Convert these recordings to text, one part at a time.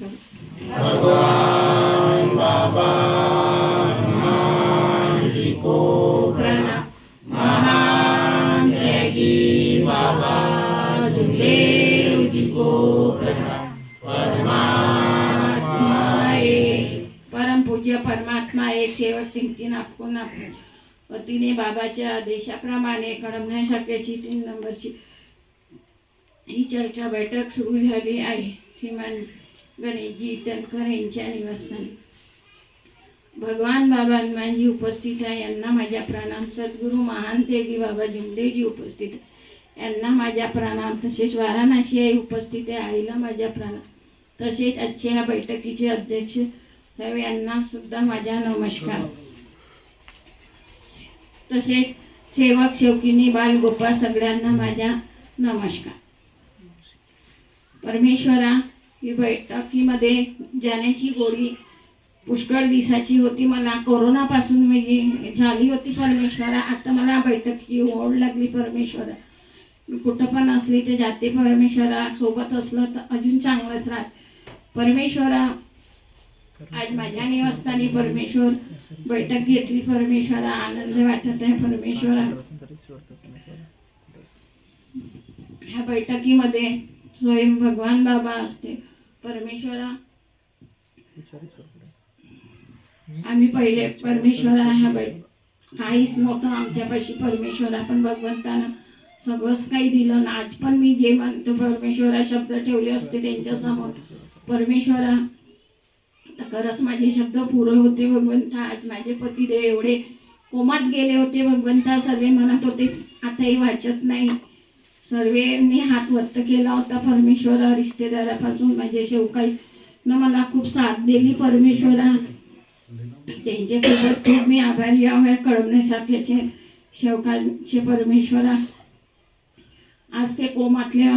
भगवान बाबा हनुमान जी को प्रणाम। महान त्यागी बाबा जुगदेव जी को प्रणाम। परमात्मा एक, परम पूज्य परमात्मा एक, शेवट सिंगतीन आपण वतीने बाबाच्या आदेशाप्रमाणे कळमना शाखेची 3 नंबरची ही चर्चा बैठक सुरू झाली आहे। श्रीमान गणेशजी टनकर यांच्या निवासस्थानी भगवान बाबा हनुमानजी उपस्थित आहे, यांना माझ्या प्रणाम। सद्गुरू महान तेगी बाबा जुमदेवजी उपस्थित आहे, यांना माझ्या प्रणाम। तसेच वाराणसी आई उपस्थित आहे, आईला माझ्या प्रणाम। तसेच आजच्या ह्या बैठकीचे अध्यक्ष साहेब यांना सुद्धा माझा नमस्कार। तसेच सेवक सेवकिनी बालगोपाळ सगळ्यांना माझा नमस्कार। परमेश्वरा, ही बैठकीमध्ये जाण्याची गोडी पुष्कळ दिवसाची होती, मला कोरोनापासून म्हणजे झाली होती परमेश्वरा। आता मला बैठकीची ओढ लागली परमेश्वरा, मी कुठं पण असली तर जाते परमेश्वरा, सोबत असलं तर अजून चांगलंच राहत परमेश्वरा। आज माझ्या निवासस्थानी परमेश्वर बैठक घेतली परमेश्वरा, आनंद वाटत आहे परमेश्वरा। ह्या बैठकीमध्ये स्वयं भगवान बाबा असते परमेश्वरा। आम्ही पहिले परमेश्वरा ह्या काहीच नव्हतं आमच्यापाशी परमेश्वरा, पण भगवंतानं सगळंच काही दिलं। आज पण मी जे म्हणतो परमेश्वरा शब्द ठेवले असते त्यांच्या समोर परमेश्वरा, तर खरंच माझे शब्द पुरे होते भगवंता। आज माझे पतिदेव एवढे कोमात गेले होते भगवंता, सर्व म्हणत होते आताही वाचत नाही, सर्वांनी हात वत्त केला होता परमेश्वरा। रिश्तेदारापासून माझे शेवकाईनं मला खूप साथ दिली परमेश्वरा, त्यांचे खूप मी आभारी आहे। कळमना शाखेचे शेवकांचे परमेश्वरा, आज ते कोमातले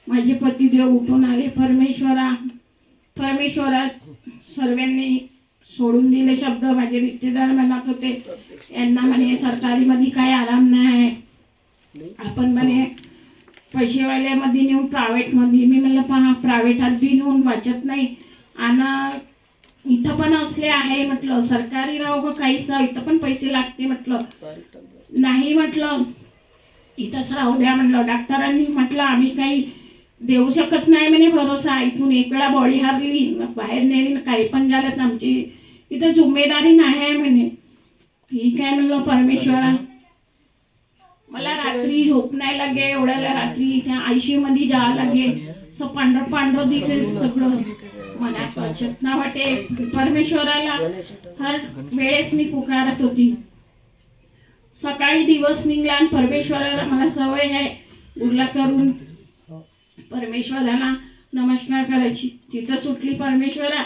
माझे पतिदेव उठून आले परमेश्वरा। परमेश्वरा सर्वांनी सोडून दिले शब्द, माझे रिश्तेदार म्हणत होते यांना म्हणे सरकारीमध्ये काय आराम नाही, आपण म्हणे पैसेवाल्यामध्ये नेऊन प्रायव्हेटमध्ये। मी म्हणलं पहा प्रायव्हेटात बी नेऊन वाचत नाही, आणि इथं पण असले आहे म्हटलं, सरकारी राहू का काहीच राहू, इथं पण पैसे लागते म्हटलं, नाही म्हटलं इथंच राहू द्या म्हणलं। डॉक्टरांनी म्हटलं आम्ही काही देऊ शकत नाही म्हणे भरोसा, इथून एक वेळा बॉडी हारली बाहेर नेली काही पण झालं तर आमची इथं जिम्मेदारी नाही आहे म्हणे। ठीक आहे म्हणलं परमेश्वरा। मला रात्री झोप नाही लागे, एवढ्या रात्री त्या आयसीयू मध्ये जावं लागे, असं पांढरं दिसे सगळं, मनात वाचत ना वाटे परमेश्वराला। हर वेळेस मी पुकारत होती, सकाळी दिवस निघला आणि परमेश्वराला मला सवय आहे उरला करून परमेश्वराला नमस्कार करायची। तिथं सुटली परमेश्वरा,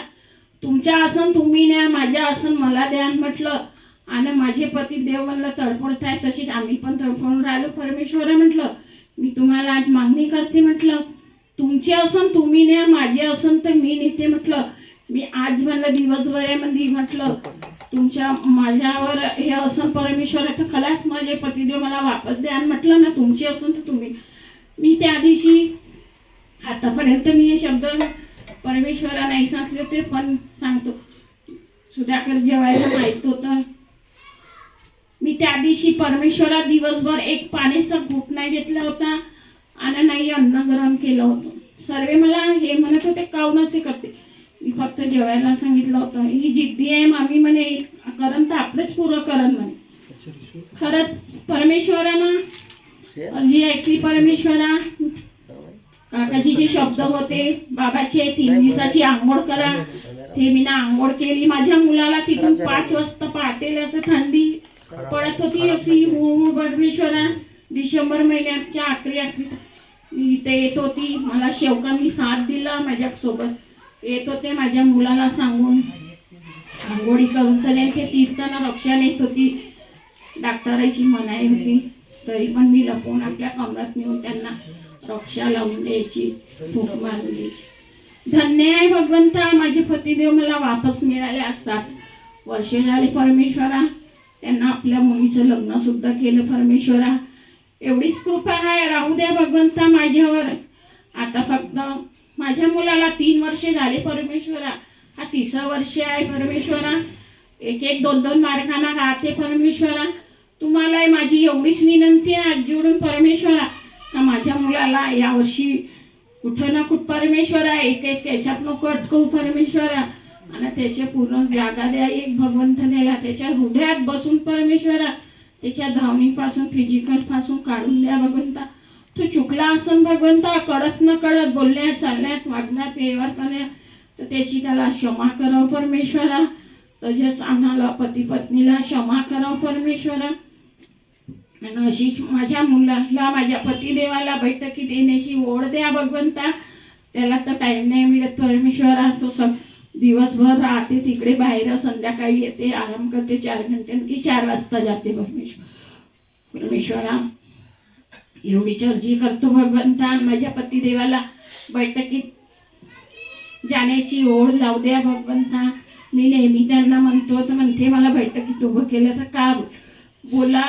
तुमच्या आसन तुम्ही न्या, माझ्या आसन मला द्या म्हटलं, आणि माझे पती देव म्हणलं तडफडत आहे, तशीच आम्ही पण तडफडून राहिलो परमेश्वरा। म्हटलं मी तुम्हाला आज मागणी करते म्हटलं, तुमचे आसन तुम्ही न्या, माझे आसन तर मी नेते म्हटलं। मी आज म्हणलं दिवसभरामध्ये म्हटलं तुमच्या माझ्यावर हे आसन परमेश्वरा तर खलाच माझे पतिदेव मला वापस द्या म्हटलं ना, तुमचे आसन तर तुम्ही। मी त्या दिवशी आतापर्यंत मी हे शब्द परमेश्वरा नाही सांगले होते, पण सांगतो, सुधाकर जेवायला माहित होतं, मी त्या दिवशी परमेश्वरा दिवसभर एक पाण्याचा घूट नाही घेतला होता आणि नाही अन्न ग्रहण केलं होतं। सर्व मला हे म्हणत होते काऊन असे करते, मी फक्त जेवायला सांगितलं होतं। ही जिद्दी आहे मामी म्हणे, करण तर आपलंच पुरं करण म्हणे। खरंच परमेश्वरानं अर्जी ऐकली परमेश्वरा। काकाजीचे शब्द होते बाबाचे 3 दिवसाची आंघोळ करा, ते मी ना आंघोळ केली। माझ्या मुलाला तिथून 5 वाजता पहाटे असं थंडी पडत होती, अशी हुळहुळ परमेश्वरा। डिसेंबर महिन्याच्या आखरी मी इथे येत होती, मला शेवकांनी साथ दिला, माझ्यासोबत येत होते माझ्या मुलाला सांगून आंघोळी करून। सगळ्यांचे तीर्थांना रक्षा नेत होती, डॉक्टरांची मनाई होती, तरी पण मी लपवून आपल्या कमरात नेऊन त्यांना रक्षा लावून द्यायची, फूक मारून द्यायची। धन्य आहे भगवंता, माझे पतिदेव मला वापस मिळाले असतात। वर्ष झाले परमेश्वरा, त्यांना आपल्या मुलीचं लग्न सुद्धा केलं परमेश्वरा। एवढीच कृपा आहे, राहू द्या भगवंता माझ्यावर। आता फक्त माझ्या मुलाला 3 वर्षे झाले परमेश्वरा, हा 3रं वर्ष आहे परमेश्वरा, 1-1, 2-2 मार्कांना राहते परमेश्वरा. तुम्हाला माझी एवढीच विनंती आहे आज जोडून परमेश्वरा, का माझ्या मुलाला यावर्षी कुठं ना कुठं परमेश्वरा एक त्याच्यात नको अटकवू परमेश्वरा, आणि त्याचे पूर्ण जागा द्या एक भगवंत द्यायला, त्याच्या हृदयात बसून परमेश्वरा, त्याच्या धावणीपासून फिजिकल पासून काढून द्या भगवंता. तो चुकला असन भगवंता, कळत न कळत बोलण्यात चालण्यात वागण्यात व्यवहार करण्यात, तर त्याची त्याला क्षमा करावं परमेश्वरा. तसेच आम्हाला पती पत्नीला क्षमा करावं परमेश्वरा. आणि अशीच माझ्या मुलाला माझ्या पतिदेवाला बैठकी देण्याची ओढ द्या भगवंता. त्याला तर टाईम नाही मिळत परमेश्वरा, तो सब दिवसभर राहते तिकडे बाहेर, संध्याकाळी येते आराम करते 4 घंटे की 4 वाजता जाते परमेश्वरा. एवढीच अर्जी करतो भगवंता, माझ्या पतिदेवाला बैठकीत जाण्याची ओढ लावू द्या भगवंता. मी नेहमी त्यांना म्हणतो तर म्हणते मला बैठकीत उभं केलं तर का बोला,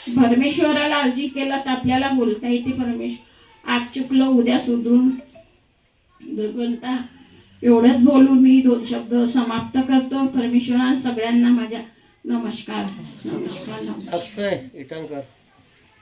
परमेश्वराला अर्जी केलं तर आपल्याला बोलता येते परमेश्वर. आज चुकलं उद्या सुधरून भगवंता. एवढंच बोलून मी 2 शब्द समाप्त करतो परमेश्वरा. सगळ्यांना माझ्या नमस्कार. अक्षय इटंकर.